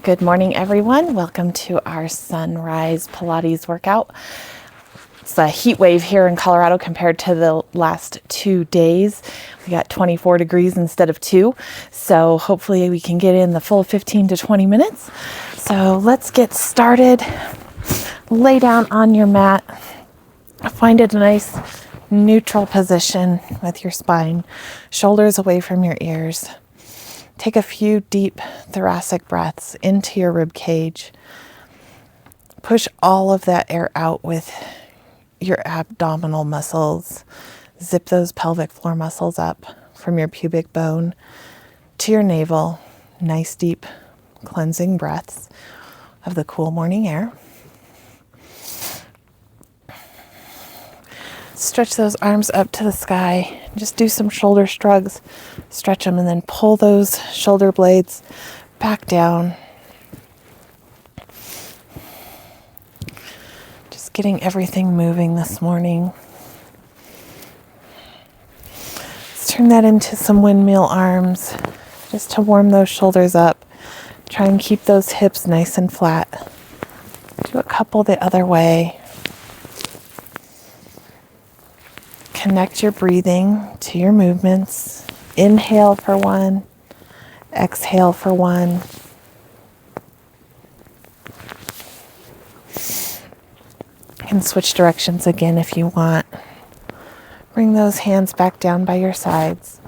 Good morning, everyone. Welcome to our Sunrise Pilates workout. It's a heat wave here in Colorado compared to the last 2 days. We got 24 degrees instead of 2. So hopefully we can get in the full 15 to 20 minutes. So let's get started. Lay down on your mat. Find a nice neutral position with your spine, shoulders away from your ears. Take a few deep thoracic breaths into your rib cage. Push all of that air out with your abdominal muscles. Zip those pelvic floor muscles up from your pubic bone to your navel. Nice deep cleansing breaths of the cool morning air. Stretch those arms up to the sky. Just do some shoulder shrugs. Stretch them and then pull those shoulder blades back down. Just getting everything moving this morning. Let's turn that into some windmill arms just to warm those shoulders up. Try and keep those hips nice and flat. Do a couple the other way. Connect your breathing to your movements. Inhale for 1, exhale for 1. You can switch directions again if you want. Bring those hands back down by your sides.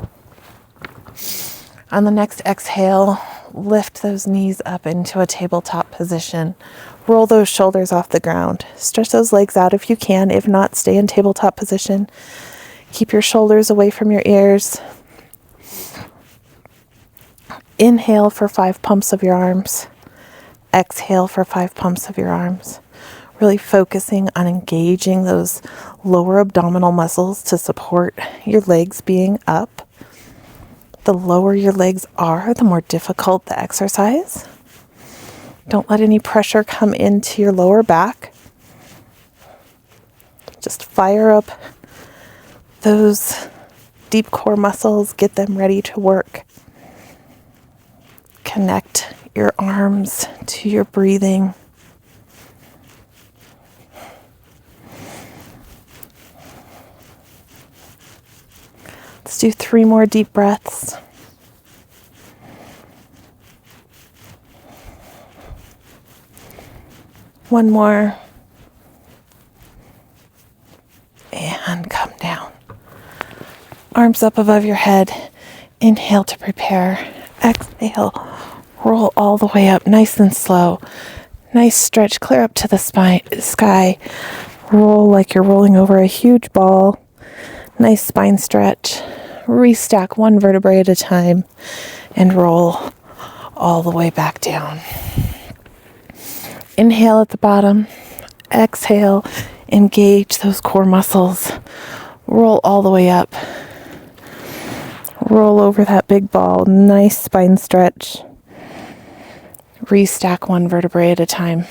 On the next exhale, lift those knees up into a tabletop position. Roll those shoulders off the ground. Stretch those legs out if you can. If not, stay in tabletop position. Keep your shoulders away from your ears. Inhale for 5 pumps of your arms. Exhale for 5 pumps of your arms. Really focusing on engaging those lower abdominal muscles to support your legs being up. The lower your legs are, the more difficult the exercise. Don't let any pressure come into your lower back. Just fire up those deep core muscles, get them ready to work. Connect your arms to your breathing. Let's do 3 more deep breaths. One more. And come down. Arms up above your head. Inhale to prepare. Exhale. Roll all the way up nice and slow. Nice stretch. Clear up to the sky. Roll like you're rolling over a huge ball. Nice spine stretch. Restack 1 vertebrae at a time. And roll all the way back down. Inhale at the bottom. Exhale. Engage those core muscles. Roll all the way up. Roll over that big ball. Nice spine stretch. Restack 1 vertebrae at a time.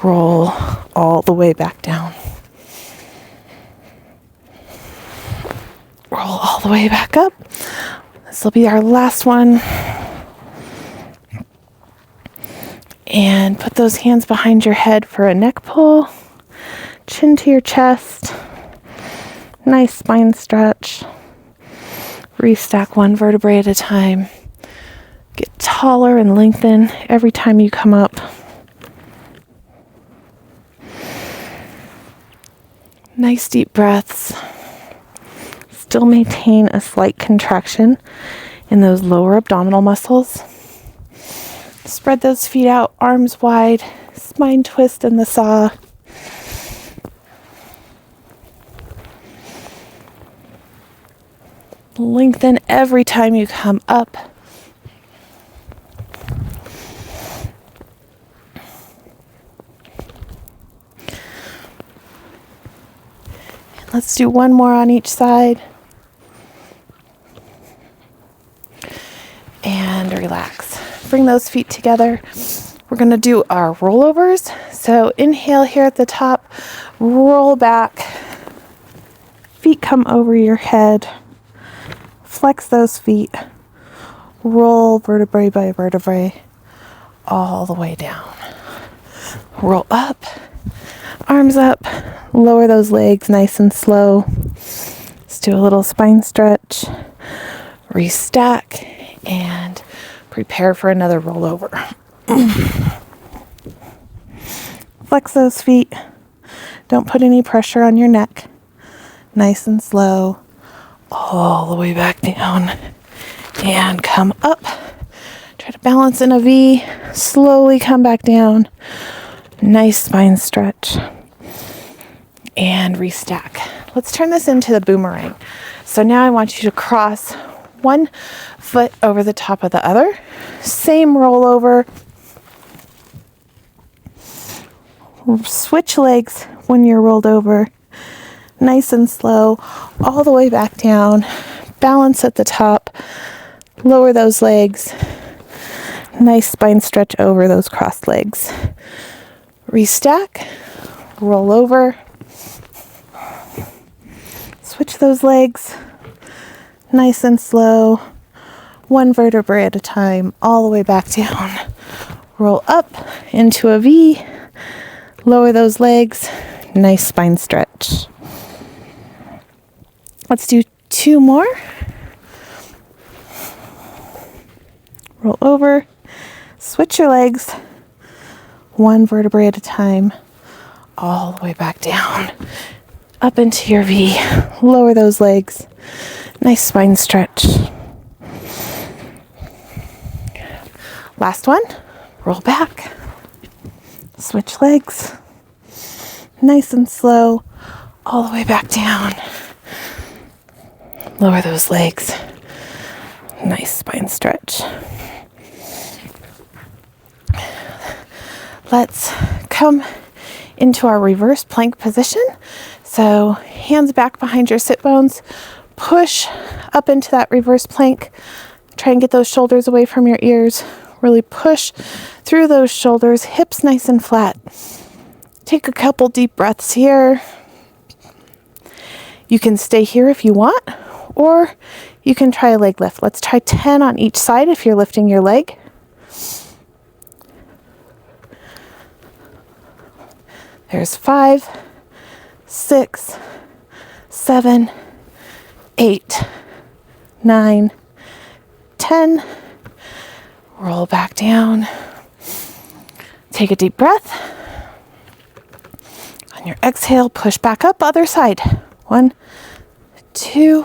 Roll all the way back down. Roll all the way back up. This will be our last one. And put those hands behind your head for a neck pull. Chin to your chest. Nice spine stretch. Restack 1 vertebrae at a time. Get taller and lengthen every time you come up. Nice deep breaths. Still maintain a slight contraction in those lower abdominal muscles. Spread those feet out, arms wide, spine twist in the saw. Lengthen every time you come up. And let's do 1 more on each side. And relax. Bring those feet together. We're going to do our rollovers. So inhale here at the top, roll back. Feet come over your head. Flex those feet. Roll vertebrae by vertebrae all the way down. Roll up, arms up, lower those legs nice and slow. Let's do a little spine stretch, restack, and prepare for another rollover. Flex those feet. Don't put any pressure on your neck. Nice and slow, all the way back down. And come up. Try to balance in a V. Slowly come back down. Nice spine stretch. And restack. Let's turn this into the boomerang. So now I want you to cross one foot over the top of the other. Same rollover. Switch legs when you're rolled over. Nice and slow. All the way back down. Balance at the top. Lower those legs. Nice spine stretch over those crossed legs. Restack. Roll over. Switch those legs. Nice and slow. One vertebrae at a time. All the way back down. Roll up into a V. Lower those legs. Nice spine stretch. Let's do 2 more. Roll over. Switch your legs. One vertebrae at a time. All the way back down. Up into your V. Lower those legs. Nice spine stretch. Last one. Roll back. Switch legs. Nice and slow. All the way back down. Lower those legs. Nice spine stretch. Let's come into our reverse plank position. So hands back behind your sit bones. Push up into that reverse plank. Try and get those shoulders away from your ears. Really push through those shoulders, hips nice and flat. Take a couple deep breaths here. You can stay here if you want, or you can try a leg lift. Let's try 10 on each side if you're lifting your leg. There's 5, 6, 7, 8, 9, 10. Roll back down. Take a deep breath. On your exhale, push back up, other side. 1, 2,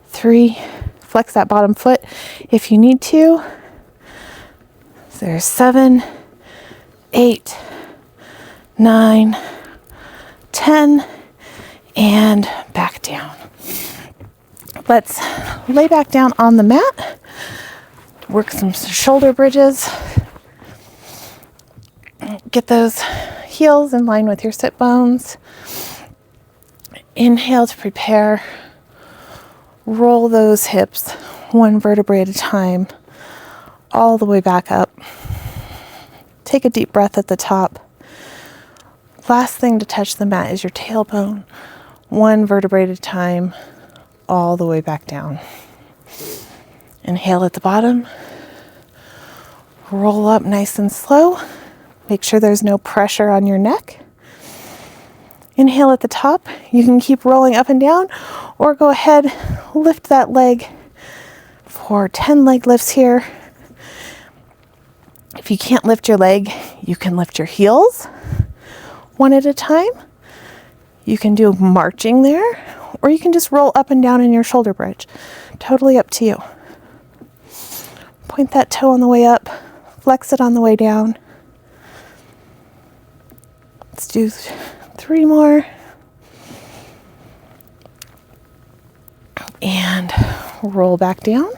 3. Flex that bottom foot if you need to. There's 7, 8, 9, 10, and back down. Let's lay back down on the mat. Work some shoulder bridges. Get those heels in line with your sit bones. Inhale to prepare. Roll those hips one vertebrae at a time, all the way back up. Take a deep breath at the top. Last thing to touch the mat is your tailbone, one vertebrae at a time, all the way back down. Inhale at the bottom. Roll up nice and slow. Make sure there's no pressure on your neck. Inhale at the top. You can keep rolling up and down, or go ahead, lift that leg for 10 leg lifts here. If you can't lift your leg, you can lift your heels one at a time. You can do marching there, or you can just roll up and down in your shoulder bridge. Totally up to you. Point that toe on the way up, flex it on the way down. Let's do 3 more. And roll back down.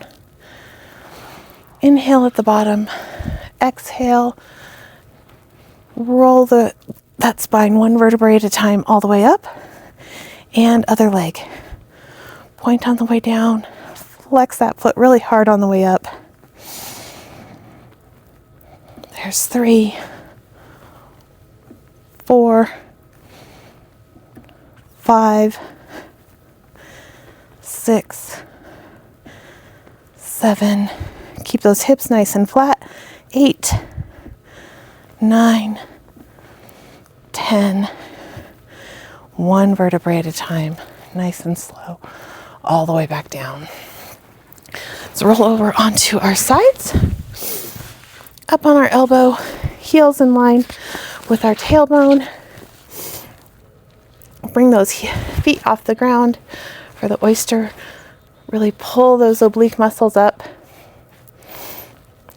Inhale at the bottom. Exhale. Roll that spine one vertebrae at a time all the way up. And other leg. Point on the way down. Flex that foot really hard on the way up. There's 3, 4, 5, 6, 7. Keep those hips nice and flat. 8, 9, 10. One vertebrae at a time, nice and slow, all the way back down. Let's roll over onto our sides, up on our elbow, heels in line with our tailbone. Bring those feet off the ground for the oyster. Really pull those oblique muscles up.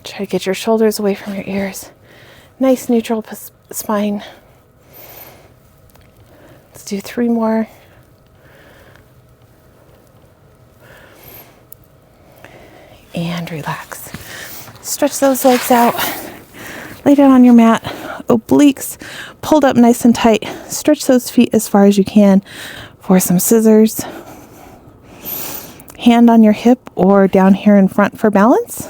Try to get your shoulders away from your ears. Nice neutral spine. Let's do 3 more. And relax. Stretch those legs out. Lay down on your mat. Obliques pulled up nice and tight. Stretch those feet as far as you can for some scissors. Hand on your hip or down here in front for balance.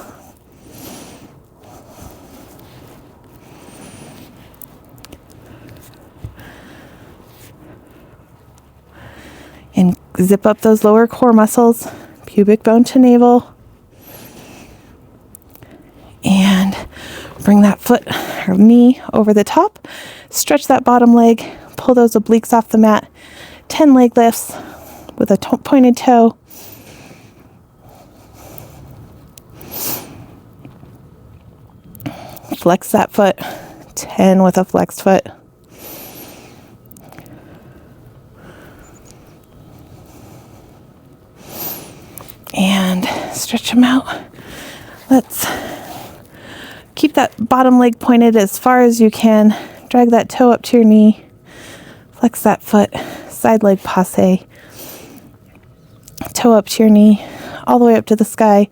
And zip up those lower core muscles, pubic bone to navel. And bring that foot or knee over the top. Stretch that bottom leg. Pull those obliques off the mat. 10 leg lifts with a pointed toe. Flex that foot. 10 with a flexed foot. And stretch them out. Let's keep that bottom leg pointed as far as you can. Drag that toe up to your knee. Flex that foot. Side leg passe. Toe up to your knee. All the way up to the sky.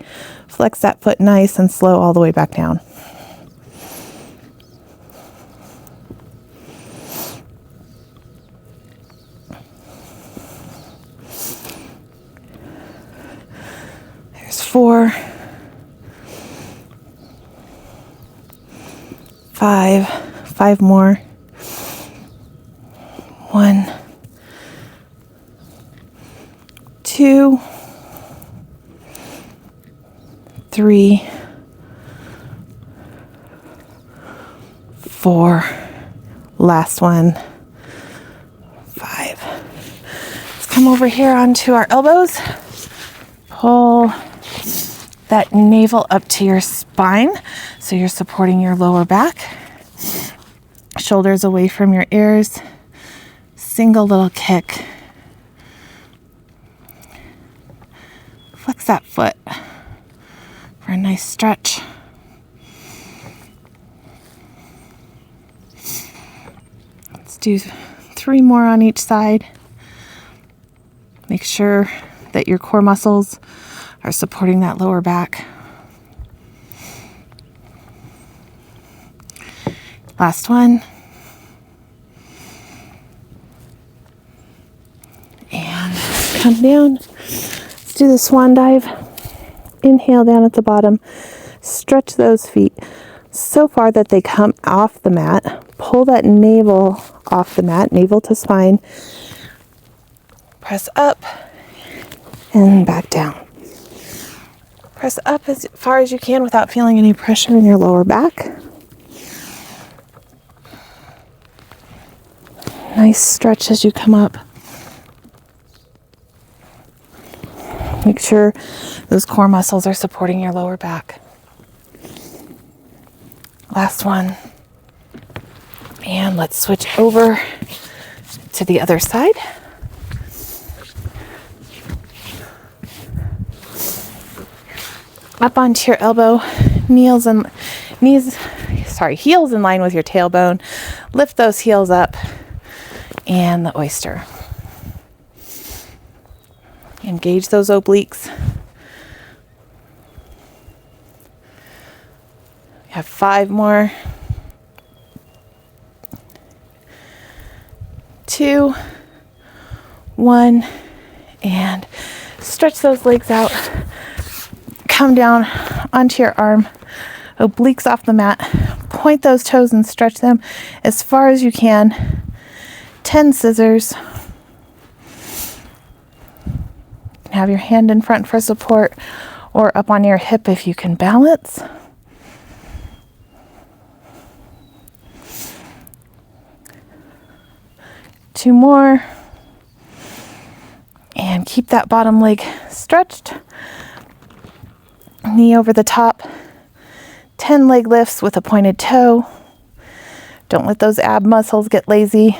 Flex that foot nice and slow all the way back down. There's 4, 5 more. 1, 2, 3, 4. Last one. 5. Let's come over here onto our elbows. Pull that navel up to your spine so you're supporting your lower back. Shoulders away from your ears. Single little kick. Flex that foot for a nice stretch. Let's do 3 more on each side. Make sure that your core muscles are supporting that lower back. Last one. And come down. Let's do the swan dive. Inhale down at the bottom. Stretch those feet so far that they come off the mat. Pull that navel off the mat, navel to spine. Press up and back down. Press up as far as you can without feeling any pressure in your lower back. Nice stretch as you come up. Make sure those core muscles are supporting your lower back. Last one. And let's switch over to the other side. Up onto your elbow, heels in line with your tailbone. Lift those heels up and the oyster. Engage those obliques. We have 5 more. 2, 1, and stretch those legs out. Come down onto your arm, obliques off the mat. Point those toes and stretch them as far as you can. 10 scissors. You can have your hand in front for support or up on your hip if you can balance. 2 more. And keep that bottom leg stretched. Knee over the top. 10 leg lifts with a pointed toe. Don't let those ab muscles get lazy.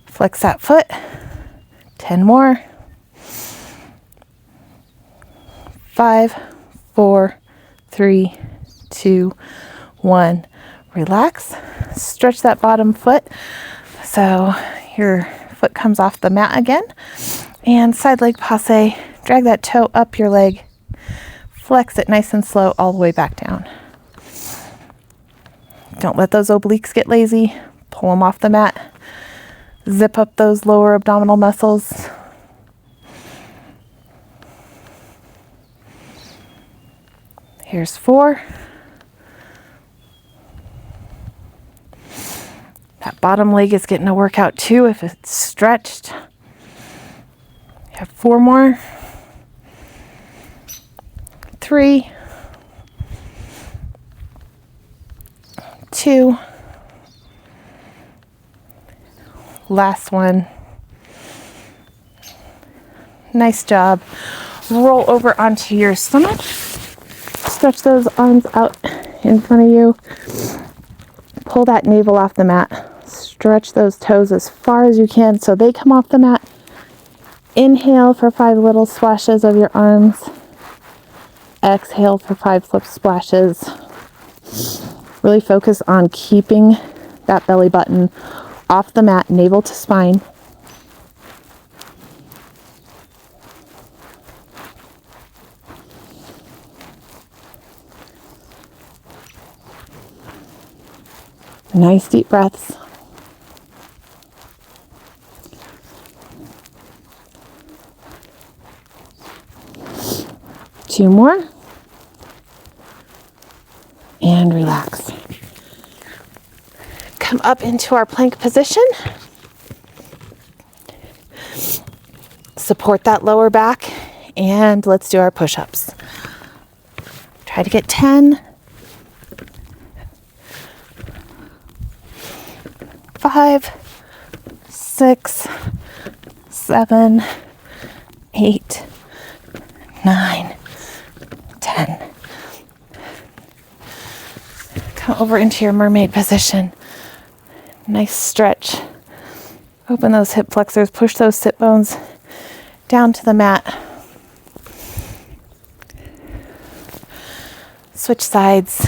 Flex that foot. 10 more. 5, 4, 3, 2, 1. Relax. Stretch that bottom foot so your foot comes off the mat again. And side leg passe. Drag that toe up your leg. Flex it nice and slow all the way back down. Don't let those obliques get lazy. Pull them off the mat. Zip up those lower abdominal muscles. Here's 4. That bottom leg is getting a workout too if it's stretched. You have 4 more. 3, 2, last one. Nice job. Roll over onto your stomach. Stretch those arms out in front of you. Pull that navel off the mat. Stretch those toes as far as you can so they come off the mat. Inhale for 5 little splashes of your arms. Exhale for 5 flip splashes. Really focus on keeping that belly button off the mat, navel to spine. Nice deep breaths. Two more. And relax. Come up into our plank position. Support that lower back and let's do our push-ups. Try to get 10. 5, 6, 7, 8, 9, 10. Come over into your mermaid position. Nice stretch. Open those hip flexors, push those sit bones down to the mat. Switch sides.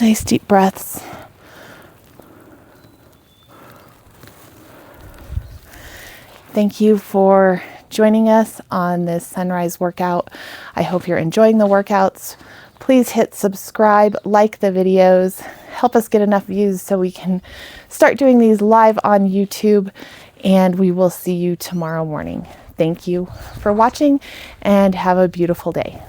Nice deep breaths. Thank you for joining us on this sunrise workout. I hope you're enjoying the workouts. Please hit subscribe, like the videos, help us get enough views so we can start doing these live on YouTube, and we will see you tomorrow morning. Thank you for watching and have a beautiful day.